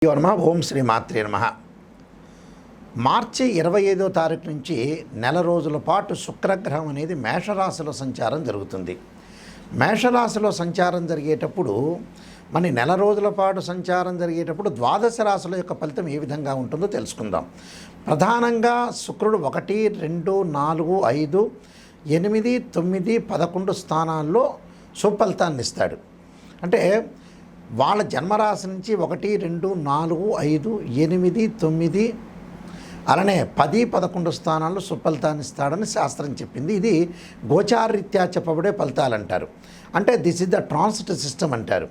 ఓం శ్రీ మాత్రే నమః. మార్చి 25వ తారీఖు నుంచి నెల రోజుల పాటు శుక్రగ్రహం అనేది మేషరాశిలో సంచారం జరుగుతుంది. మేషరాశిలో సంచారం జరిగేటప్పుడు నెల రోజుల పాటు సంచారం జరిగేటప్పుడు ద్వాదశ రాశుల యొక్క ఫలితం ఏ విధంగా ఉంటుందో తెలుసుకుందాం. ప్రధానంగా శుక్రుడు 1, 2, 4, 5, 8, 9, 11 స్థానాల్లో సుఫలితాన్ని ఇస్తాడు. అంటే వాళ్ళ జన్మరాశి నుంచి 1, 2, 4, 5, 8, 9 అలానే 10, 11 స్థానాల్లో సుఫలితాన్ని ఇస్తాడని శాస్త్రం చెప్పింది. ఇది గోచారరీత్యా చెప్పబడే ఫలితాలు అంటారు. అంటే this is the transit system అంటారు.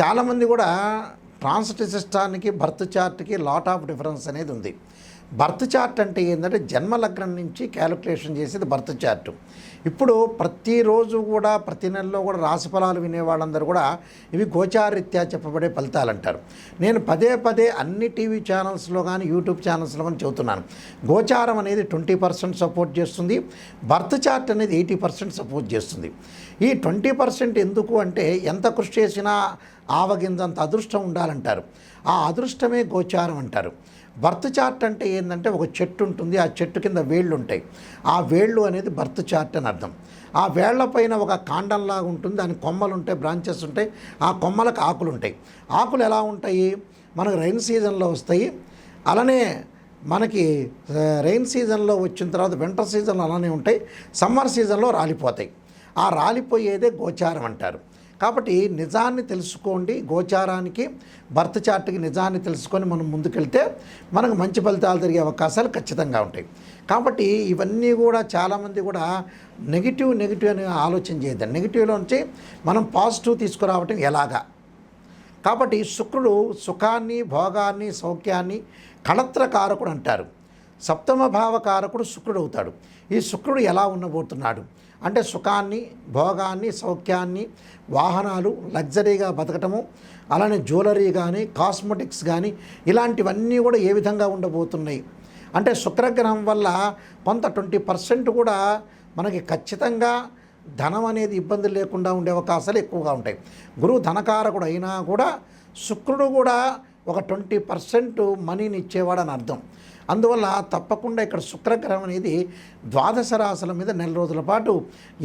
చాలామంది కూడా ట్రాన్సిట్ సిస్టానికి బర్త్ చార్ట్కి లాట్ ఆఫ్ డిఫరెన్స్ అనేది ఉంది. బర్త్ చార్ట్ అంటే ఏంటంటే జన్మలగ్నం నుంచి క్యాలిక్యులేషన్ చేసేది బర్త్ చార్ట్. ఇప్పుడు ప్రతిరోజు కూడా ప్రతి నెలలో కూడా రాశి ఫలాలు వినేవాళ్ళందరూ కూడా ఇవి గోచారరీత్యా చెప్పబడే ఫలితాలు అంటారు. నేను పదే పదే అన్ని టీవీ ఛానల్స్లో కానీ యూట్యూబ్ ఛానల్స్లో కానీ చెబుతున్నాను. గోచారం అనేది 20% సపోర్ట్ చేస్తుంది, బర్త్ చార్ట్ అనేది 80% సపోర్ట్ చేస్తుంది. ఈ 20% ఎందుకు అంటే ఎంత కృషి చేసినా ఆవగింజంత అదృష్టం ఉండాలంటారు. ఆ అదృష్టమే గోచారం అంటారు. బర్త్ చార్ట్ అంటే ఏంటంటే ఒక చెట్టు ఉంటుంది, ఆ చెట్టు కింద వేళ్ళు ఉంటాయి. ఆ వేళ్ళు అనేది బర్త్ చార్ట్ అని అర్థం. ఆ వేళ్ల పైన ఒక కాండంలాగా ఉంటుంది, దానికి కొమ్మలు ఉంటాయి, బ్రాంచెస్ ఉంటాయి. ఆ కొమ్మలకు ఆకులు ఉంటాయి. ఆకులు ఎలా ఉంటాయి? మనకు రైన్ సీజన్లో వస్తాయి, అలానే మనకి రైన్ సీజన్లో వచ్చిన తర్వాత వింటర్ సీజన్లో అలానే ఉంటాయి, సమ్మర్ సీజన్లో రాలిపోతాయి. ఆ రాలిపోయేదే గోచారం అంటారు. కాబట్టి నిజాన్ని తెలుసుకోండి. గోచారానికి బర్త్ చార్ట్కి నిజాన్ని తెలుసుకొని మనం ముందుకెళ్తే మనకు మంచి ఫలితాలు జరిగే అవకాశాలు ఖచ్చితంగా ఉంటాయి. కాబట్టి ఇవన్నీ కూడా చాలామంది కూడా నెగిటివ్ అని ఆలోచన చేయద్దండి. నెగిటివ్లోంచి మనం పాజిటివ్ తీసుకురావటం ఎలాగా? కాబట్టి శుక్రుడు సుఖాన్ని, భోగాన్ని, సౌఖ్యాన్ని కళత్రకారకుడు అంటారు. సప్తమ భావకారకుడు శుక్రుడు అవుతాడు. ఈ శుక్రుడు ఎలా ఉండబోతున్నాడు అంటే సుఖాన్ని, భోగాన్ని, సౌఖ్యాన్ని, వాహనాలు, లగ్జరీగా బతకటము, అలానే జ్యువెలరీ కానీ, కాస్మెటిక్స్ కానీ ఇలాంటివన్నీ కూడా ఏ విధంగా ఉండబోతున్నాయి అంటే శుక్రగ్రహం వల్ల కొంత 20% కూడా మనకి ఖచ్చితంగా ధనం అనేది ఇబ్బంది లేకుండా ఉండే అవకాశాలు ఎక్కువగా ఉంటాయి. గురువు ధనకారకుడు అయినా కూడా శుక్రుడు కూడా ఒక 20% మనీని ఇచ్చేవాడని అర్థం. అందువల్ల తప్పకుండా ఇక్కడ శుక్రగ్రహం అనేది ద్వాదశ రాశుల మీద నెల రోజుల పాటు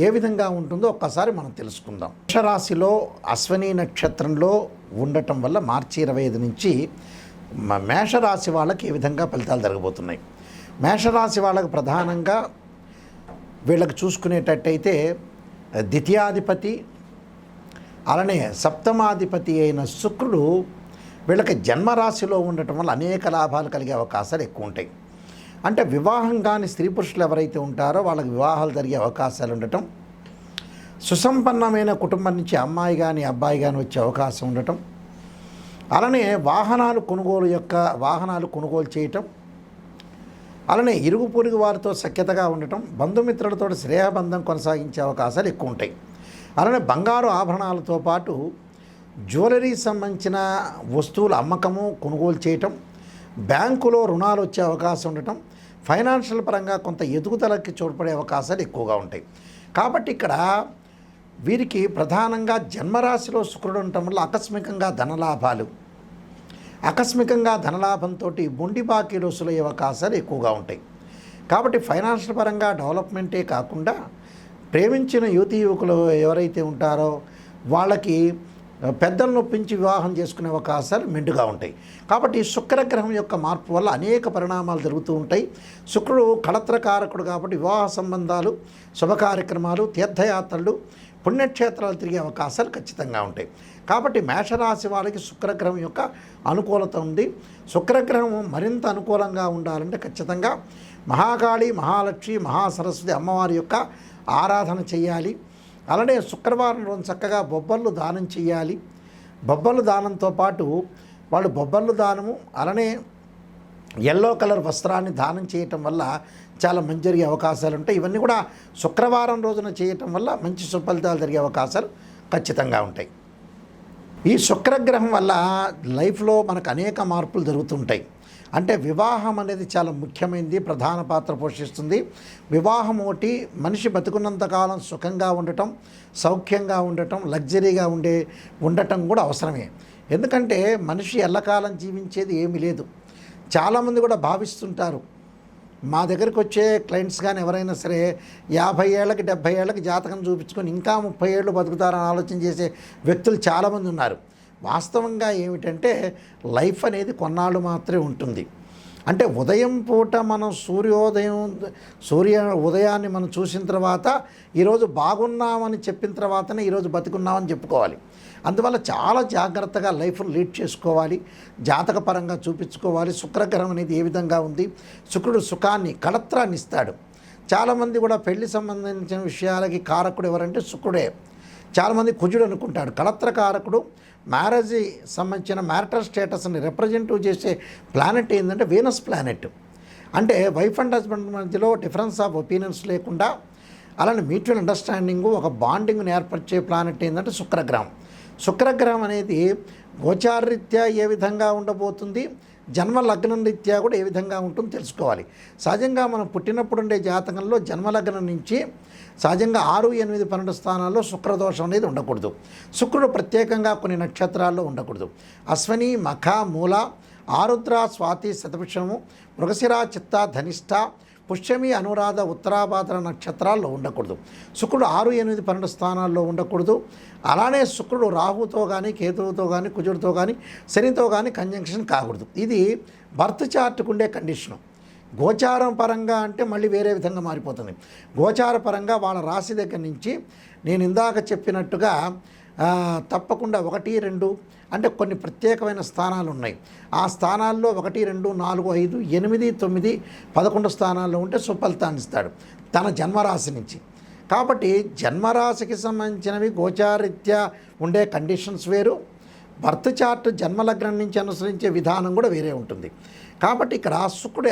ఏ విధంగా ఉంటుందో ఒక్కసారి మనం తెలుసుకుందాం. మేషరాశిలో అశ్విని నక్షత్రంలో ఉండటం వల్ల మార్చి 25 నుంచి మేషరాశి వాళ్ళకి ఏ విధంగా ఫలితాలు జరగబోతున్నాయి. మేషరాశి వాళ్ళకి ప్రధానంగా వీళ్ళకి చూసుకునేటట్టయితే ద్వితీయాధిపతి అలానే సప్తమాధిపతి అయిన శుక్రుడు వీళ్ళకి జన్మరాశిలో ఉండటం వల్ల అనేక లాభాలు కలిగే అవకాశాలు ఎక్కువ ఉంటాయి. అంటే వివాహం కాని స్త్రీ పురుషులు ఎవరైతే ఉంటారో వాళ్ళకి వివాహాలు జరిగే అవకాశాలు ఉండటం, సుసంపన్నమైన కుటుంబం నుంచి అమ్మాయి కానీ అబ్బాయి కానీ వచ్చే అవకాశం ఉండటం, అలానే వాహనాలు కొనుగోలు చేయటం, అలానే ఇరుగు పొరుగు వారితో సఖ్యతగా ఉండటం, బంధుమిత్రులతో శ్రేయబంధం కొనసాగించే అవకాశాలు ఎక్కువ ఉంటాయి. అలానే బంగారు ఆభరణాలతో పాటు జ్యువెలరీ సంబంధించిన వస్తువుల అమ్మకము, కొనుగోలు చేయటం, బ్యాంకులో రుణాలు వచ్చే అవకాశం ఉండటం, ఫైనాన్షియల్ పరంగా కొంత ఎదుగుదలకి తోడ్పడే అవకాశాలు ఎక్కువగా ఉంటాయి. కాబట్టి ఇక్కడ వీరికి ప్రధానంగా జన్మరాశిలో శుక్రుడు ఉండటం వల్ల ఆకస్మికంగా ధనలాభంతో మొండి బాకీలు వసూలయ్యే అవకాశాలు ఎక్కువగా ఉంటాయి. కాబట్టి ఫైనాన్షియల్ పరంగా డెవలప్మెంటే కాకుండా ప్రేమించిన యువకులు ఎవరైతే ఉంటారో వాళ్ళకి పెద్దలను ఒప్పించి వివాహం చేసుకునే అవకాశాలు మెండుగా ఉంటాయి. కాబట్టి శుక్రగ్రహం యొక్క మార్పు వల్ల అనేక పరిణామాలు జరుగుతూ ఉంటాయి. శుక్రుడు కళత్రకారకుడు కాబట్టి వివాహ సంబంధాలు, శుభ కార్యక్రమాలు, తీర్థయాత్రలు, పుణ్యక్షేత్రాలు తిరిగే అవకాశాలు ఖచ్చితంగా ఉంటాయి. కాబట్టి మేషరాశి వాళ్ళకి శుక్రగ్రహం యొక్క అనుకూలత ఉంది. శుక్రగ్రహం మరింత అనుకూలంగా ఉండాలంటే ఖచ్చితంగా మహాకాళి, మహాలక్ష్మి, మహాసరస్వతి అమ్మవారి యొక్క ఆరాధన చేయాలి. అలానే శుక్రవారం రోజు చక్కగా బొబ్బర్లు దానం చేయాలి. బొబ్బర్లు దానంతో పాటు వాళ్ళు బొబ్బర్లు దానము అలానే ఎల్లో కలర్ వస్త్రాన్ని దానం చేయటం వల్ల చాలా మంచి జరిగే అవకాశాలు ఉంటాయి. ఇవన్నీ కూడా శుక్రవారం రోజున చేయటం వల్ల మంచి సుఫలితాలు జరిగే అవకాశాలు ఖచ్చితంగా ఉంటాయి. ఈ శుక్రగ్రహం వల్ల లైఫ్లో మనకు అనేక మార్పులు జరుగుతుంటాయి. అంటే వివాహం అనేది చాలా ముఖ్యమైనది, ప్రధాన పాత్ర పోషిస్తుంది. వివాహం ఒకటి మనిషి బతుకున్నంతకాలం సుఖంగా ఉండటం, సౌఖ్యంగా ఉండటం, లగ్జరీగా ఉండటం కూడా అవసరమే. ఎందుకంటే మనిషి ఎల్లకాలం జీవించేది ఏమీ లేదు. చాలామంది కూడా భావిస్తుంటారు, మా దగ్గరికి వచ్చే క్లయింట్స్ కానీ ఎవరైనా సరే 50 ఏళ్ళకి 70 ఏళ్ళకి జాతకం చూపించుకొని ఇంకా 30 ఏళ్ళు బతుకుతారని ఆలోచన చేసే వ్యక్తులు చాలామంది ఉన్నారు. వాస్తవంగా ఏమిటంటే లైఫ్ అనేది కొన్నాళ్ళు మాత్రమే ఉంటుంది. అంటే ఉదయం పూట మనం సూర్య ఉదయాన్ని మనం చూసిన తర్వాత ఈరోజు బాగున్నామని చెప్పిన తర్వాతనే ఈరోజు బతికున్నామని చెప్పుకోవాలి. అందువల్ల చాలా జాగ్రత్తగా లైఫ్ను లీడ్ చేసుకోవాలి, జాతకపరంగా చూపించుకోవాలి. శుక్రగ్రహం అనేది ఏ విధంగా ఉంది, శుక్రుడు సుఖాన్ని కళత్రాన్ని ఇస్తాడు. చాలామంది కూడా పెళ్లి సంబంధించిన విషయాలకి కారకుడు ఎవరంటే శుక్రుడే. చాలామంది కుజుడు అనుకుంటాడు. కళత్ర కారకుడు మ్యారేజ్ సంబంధించిన మ్యారిటల్ స్టేటస్ని రిప్రజెంటివ్ చేసే ప్లానెట్ ఏంటంటే వీనస్ ప్లానెట్. అంటే వైఫ్ అండ్ హస్బెండ్ మధ్యలో డిఫరెన్స్ ఆఫ్ ఒపీనియన్స్ లేకుండా అలానే మ్యూచువల్ అండర్స్టాండింగు ఒక బాండింగ్ని ఏర్పరిచే ప్లానెట్ ఏంటంటే శుక్రగ్రహం. శుక్రగ్రహం అనేది గోచారరీత్యా ఏ విధంగా ఉండబోతుంది, జన్మ లగ్నం రీత్యా కూడా ఏ విధంగా ఉంటుందో తెలుసుకోవాలి. సహజంగా మనం పుట్టినప్పుడు ఉండే జాతకంలో జన్మలగ్నం నుంచి సహజంగా 6, 8, 12 స్థానాల్లో శుక్రదోషం అనేది ఉండకూడదు. శుక్రుడు ప్రత్యేకంగా కొన్ని నక్షత్రాల్లో ఉండకూడదు. అశ్వని, మఖ, మూల, ఆరుద్ర, స్వాతి, శతభిషము, మృగశిర, చిత్త, ధనిష్ట, పుష్యమి, అనురాధ, ఉత్తరాభాద్ర నక్షత్రాల్లో ఉండకూడదు. శుక్రుడు 6, 8, 12 స్థానాల్లో ఉండకూడదు. అలానే శుక్రుడు రాహుతో కానీ, కేతువుతో కానీ, కుజుడితో కానీ, శనితో కానీ కంజంక్షన్ కాకూడదు. ఇది బర్త్ చార్ట్కు ఉండే కండిషను. గోచారం పరంగా అంటే మళ్ళీ వేరే విధంగా మారిపోతుంది. గోచార పరంగా వాళ్ళ రాశి దగ్గర నుంచి నేను ఇందాక చెప్పినట్టుగా తప్పకుండా 1, 2 అంటే కొన్ని ప్రత్యేకమైన స్థానాలు ఉన్నాయి. ఆ స్థానాల్లో 1, 2, 4, 5, 8, 9, 11 స్థానాల్లో ఉంటే సుఫలితాన్ని ఇస్తాడు తన జన్మరాశి నుంచి. కాబట్టి జన్మరాశికి సంబంధించినవి గోచారీత్యా ఉండే కండిషన్స్ వేరు, బర్త్ చార్ట్ జన్మలగ్నం నుంచి అనుసరించే విధానం కూడా వేరే ఉంటుంది. కాబట్టి ఇక్కడ శుక్రుడు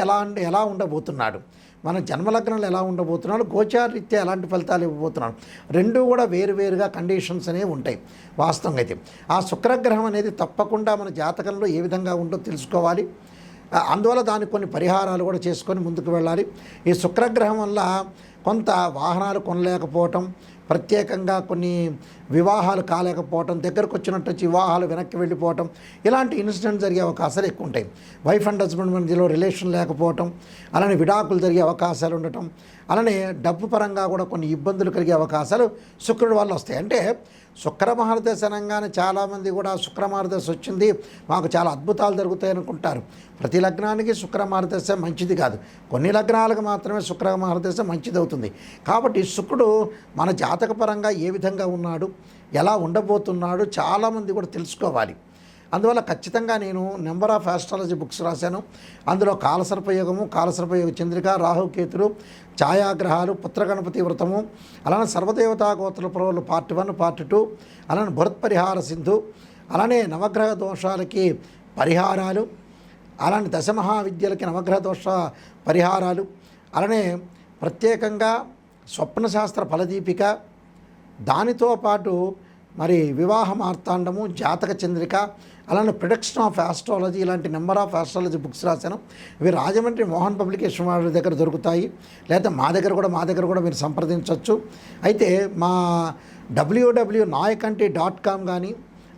ఎలా ఉండబోతున్నాడు, మన జన్మలగ్నంలో ఎలా ఉండబోతున్నాడు, గోచారరీత్యా ఎలాంటి ఫలితాలు ఇవ్వబోతున్నాడు, రెండూ కూడా వేరువేరుగా కండిషన్స్ అనేవి ఉంటాయి. వాస్తవంగా అయితే ఆ శుక్రగ్రహం అనేది తప్పకుండా మన జాతకంలో ఏ విధంగా ఉందో తెలుసుకోవాలి. అందువల్ల దానికి కొన్ని పరిహారాలు కూడా చేసుకొని ముందుకు వెళ్ళాలి. ఈ శుక్రగ్రహం వల్ల కొంత వాహనాలు కొనలేకపోవటం, ప్రత్యేకంగా కొన్ని వివాహాలు కాలేకపోవటం, దగ్గరకు వచ్చినట్టు వివాహాలు వెనక్కి వెళ్ళిపోవటం, ఇలాంటి ఇన్సిడెంట్ జరిగే అవకాశాలు ఎక్కువ ఉంటాయి. వైఫ్ అండ్ హస్బెండ్ మధ్యలో రిలేషన్ లేకపోవటం, అలానే విడాకులు జరిగే అవకాశాలు ఉండటం, అలానే డబ్బు పరంగా కూడా కొన్ని ఇబ్బందులు కలిగే అవకాశాలు శుక్రుడి వల్ల వస్తాయి. అంటే శుక్ర మహర్దశ అనగానే చాలామంది కూడా శుక్ర మహర్దశ వచ్చింది మాకు చాలా అద్భుతాలు జరుగుతాయి అనుకుంటారు. ప్రతి లగ్నానికి శుక్ర మహర్దశ మంచిది కాదు, కొన్ని లగ్నాలకు మాత్రమే శుక్ర మహర్దశ మంచిది అవుతుంది. కాబట్టి శుక్రుడు మన జాతకపరంగా ఏ విధంగా ఉన్నాడు, ఎలా ఉండబోతున్నాడు చాలామంది కూడా తెలుసుకోవాలి. అందువల్ల ఖచ్చితంగా నేను నెంబర్ ఆఫ్ ఆస్ట్రాలజీ బుక్స్ రాశాను. అందులో కాలసర్పయోగము, కాలసర్పయోగ చంద్రిక, రాహుకేతులు, ఛాయాగ్రహాలు, పుత్రగణపతి వ్రతము, అలానే సర్వదేవతా గోత్ర పురవులు పార్ట్ 1, పార్ట్ 2, అలానే భరత్పరిహార సింధు, అలానే నవగ్రహ దోషాలకి పరిహారాలు, అలానే దశమహావిద్యలకి నవగ్రహ దోష పరిహారాలు, అలానే ప్రత్యేకంగా స్వప్నశాస్త్ర ఫలదీపిక, దానితో పాటు మరి వివాహ మార్తాండము, జాతక చంద్రిక, అలానే ప్రొడక్షన్ ఆఫ్ ఆస్ట్రాలజీ, ఇలాంటి నెంబర్ ఆఫ్ ఆస్ట్రాలజీ బుక్స్ రాశాను. ఇవి రాజమండ్రి మోహన్ పబ్లికేషన్ వాళ్ళ దగ్గర దొరుకుతాయి, లేదా మా దగ్గర కూడా మీరు సంప్రదించవచ్చు. అయితే మా www.nayakanti.com కానీ,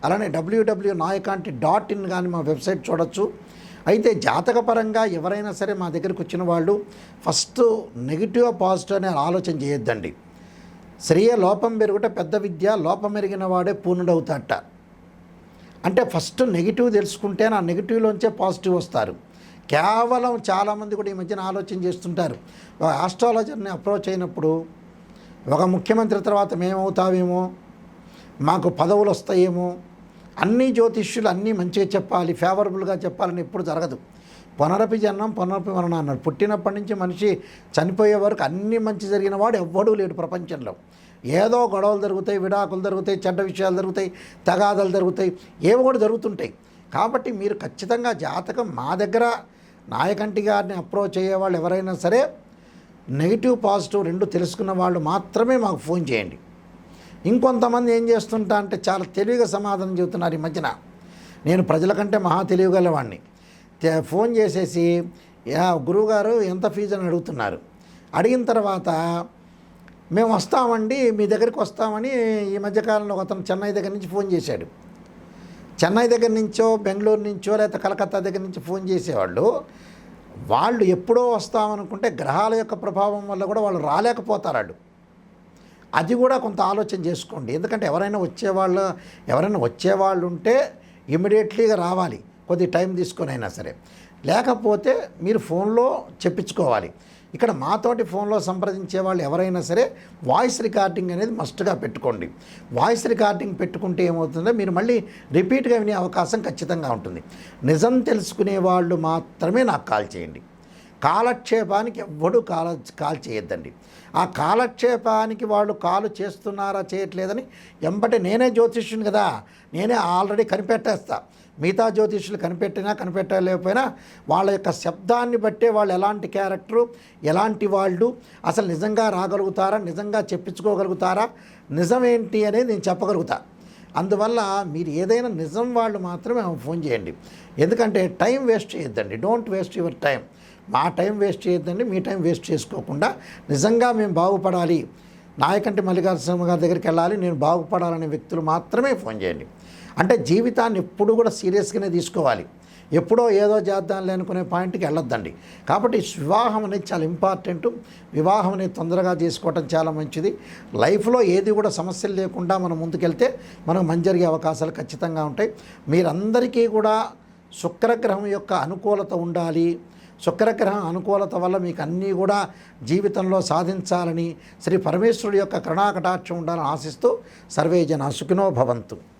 అలానే www.nayakanti.in కానీ మా వెబ్సైట్ చూడొచ్చు. అయితే జాతకపరంగా ఎవరైనా సరే మా దగ్గరికి వచ్చిన వాళ్ళు ఫస్ట్ నెగిటివ్ పాజిటివ్ అనే ఆలోచన చేయొద్దండి. శ్రేయ లోపం పెరుగుట పెద్ద విద్య, లోపం ఎరిగిన వాడే పూర్ణుడవుతాట. అంటే ఫస్ట్ నెగిటివ్ తెలుసుకుంటే ఆ నెగిటివ్లోంచే పాజిటివ్ వస్తారు. కేవలం చాలామంది కూడా ఈ మధ్యన ఆలోచన చేస్తుంటారు, ఆస్ట్రాలజర్ని అప్రోచ్ అయినప్పుడు ఒక ముఖ్యమంత్రి తర్వాత మేమవుతామేమో, మాకు పదవులు వస్తాయేమో, అన్ని జ్యోతిష్యులు అన్నీ మంచిగా చెప్పాలి, ఫేవరబుల్గా చెప్పాలని ఎప్పుడు జరగదు. పునరపి జన్మం పునరపి మరణం అన్నాడు. పుట్టినప్పటి నుంచి మనిషి చనిపోయే వరకు అన్ని మంచి జరిగిన వాడు ఎవ్వడూ లేడు ప్రపంచంలో. ఏదో గొడవలు జరుగుతాయి, విడాకులు జరుగుతాయి, చెడ్డ విషయాలు జరుగుతాయి, తగాదాలు జరుగుతాయి, ఏవో కూడా జరుగుతుంటాయి. కాబట్టి మీరు ఖచ్చితంగా జాతకం మా దగ్గర నాయకంటి గారిని అప్రోచ్ అయ్యేవాళ్ళు ఎవరైనా సరే నెగిటివ్ పాజిటివ్ రెండు తెలుసుకున్న వాళ్ళు మాత్రమే మాకు ఫోన్ చేయండి. ఇంకొంతమంది ఏం చేస్తుంటా అంటే చాలా తెలివిగా సమాధానం చెబుతున్నారు ఈ మధ్యన. నేను ప్రజల కంటే మహా తెలివిగలవాడిని. ఫోన్ చేసేసి గురువుగారు ఎంత ఫీజు అని అడుగుతున్నారు. అడిగిన తర్వాత మేము వస్తామండి, మీ దగ్గరికి వస్తామని ఈ మధ్యకాలంలో అతను చెన్నై దగ్గర నుంచి ఫోన్ చేశాడు. చెన్నై దగ్గర నుంచో బెంగళూరు నుంచో లేకపోతే కలకత్తా దగ్గర నుంచి ఫోన్ చేసేవాళ్ళు వాళ్ళు ఎప్పుడో వస్తామనుకుంటే గ్రహాల యొక్క ప్రభావం వల్ల కూడా వాళ్ళు రాలేకపోతారు వాళ్ళు. అది కూడా కొంత ఆలోచన చేసుకోండి. ఎందుకంటే ఎవరైనా వచ్చేవాళ్ళు ఉంటే ఇమ్మీడియట్లీగా రావాలి, కొద్ది టైం తీసుకొని అయినా సరే. లేకపోతే మీరు ఫోన్లో చెప్పించుకోవాలి. ఇక్కడ మాతోటి ఫోన్లో సంప్రదించే వాళ్ళు ఎవరైనా సరే వాయిస్ రికార్డింగ్ అనేది మస్ట్గా పెట్టుకోండి. వాయిస్ రికార్డింగ్ పెట్టుకుంటే ఏమవుతుందో మీరు మళ్ళీ రిపీట్గా వినే అవకాశం ఖచ్చితంగా ఉంటుంది. నిజం తెలుసుకునే వాళ్ళు మాత్రమే నాకు కాల్ చేయండి. కాలక్షేపానికి ఎవ్వడూ కాల్ చేయొద్దండి. ఆ కాలక్షేపానికి వాళ్ళు కాలు చేస్తున్నారా చేయట్లేదని ఎంబటే నేనే జ్యోతిష్యుని కదా, నేనే ఆల్రెడీ కనిపెట్టేస్తా. మిగతా జ్యోతిష్యులు కనిపెట్టలేకపోయినా వాళ్ళ యొక్క శబ్దాన్ని బట్టే వాళ్ళు ఎలాంటి క్యారెక్టరు, ఎలాంటి వాళ్ళు, అసలు నిజంగా రాగలుగుతారా, నిజంగా చెప్పించుకోగలుగుతారా, నిజమేంటి అనేది నేను చెప్పగలుగుతా. అందువల్ల మీరు ఏదైనా నిజం వాళ్ళు మాత్రమే ఫోన్ చేయండి. ఎందుకంటే టైం వేస్ట్ చేయొద్దండి. Don't waste your time. మా టైం వేస్ట్ చేయొద్దండి, మీ టైం వేస్ట్ చేసుకోకుండా నిజంగా మేము బాగుపడాలి, నాయకంటి మల్లికార్జున గారి దగ్గరికి వెళ్ళాలి, నేను బాగుపడాలనే వ్యక్తులు మాత్రమే ఫోన్ చేయండి. అంటే జీవితాన్ని ఎప్పుడు కూడా సీరియస్గానే తీసుకోవాలి. ఎప్పుడో ఏదో చేద్దాంలే అనుకునే పాయింట్కి వెళ్ళొద్దండి. కాబట్టి వివాహం అనేది చాలా ఇంపార్టెంట్. వివాహం అనేది తొందరగా చేసుకోవటం చాలా మంచిది. లైఫ్లో ఏది కూడా సమస్యలు లేకుండా మనం ముందుకెళ్తే మనకు మంచి జరిగే అవకాశాలు ఖచ్చితంగా ఉంటాయి. మీరందరికీ కూడా శుక్రగ్రహం యొక్క అనుకూలత ఉండాలి. శుక్రగ్రహం అనుకూలత వల్ల మీకు అన్నీ కూడా జీవితంలో సాధించాలని శ్రీ పరమేశ్వరుడి యొక్క కరుణాకటాక్షం ఉండాలని ఆశిస్తూ సర్వే జనా సుఖినో భవంతు.